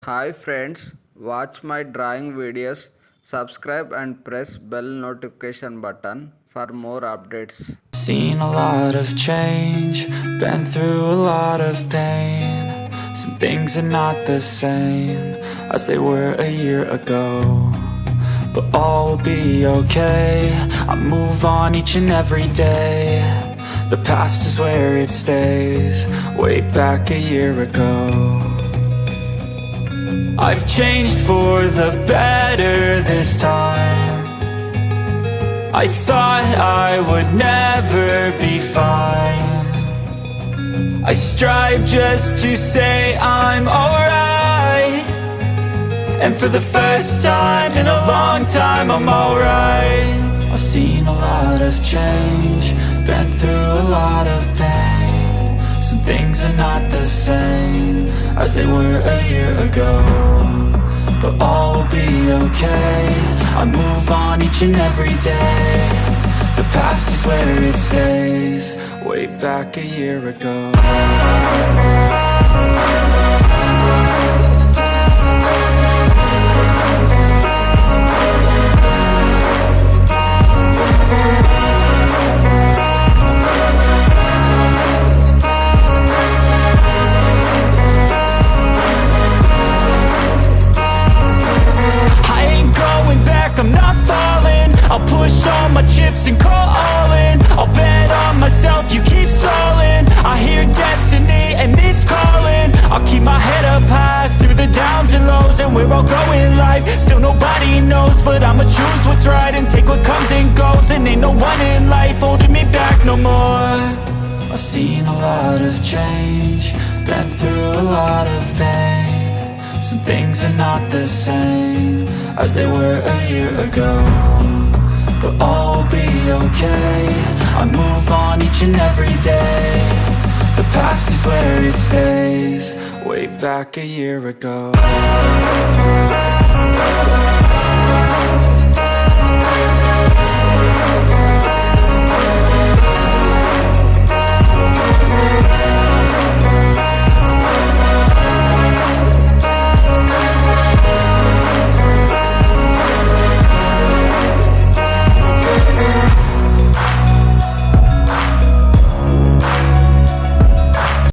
Hi friends, watch my drawing videos, subscribe and press bell notification button for more updates. Seen a lot of change, been through a lot of pain. Some things are not the same as they were a year ago, but all will be okay. I move on each and every day. The past is where it stays, way back a year ago. I've changed for the better this time. I thought I would never be fine. I strive just to say I'm alright, and for the first time in a long time I'm alright. I've seen a lot of change, been through a lot of pain. Some things are not the same as they were a year ago, but all will be okay. I move on each and every day. The past is where it stays, way back a year ago. I'm not falling, I'll push all my chips and call all in. I'll bet on myself, you keep stalling. I hear destiny and it's calling. I'll keep my head up high through the downs and lows, and we're all going life. Still nobody knows, but I'ma choose what's right and take what comes and goes. And ain't no one in life holding me back no more. I've seen a lot of change, been through a lot of pain. Some things are not the same as they were a year ago, but all will be okay. I move on each and every day. The past is where it stays, way back a year ago.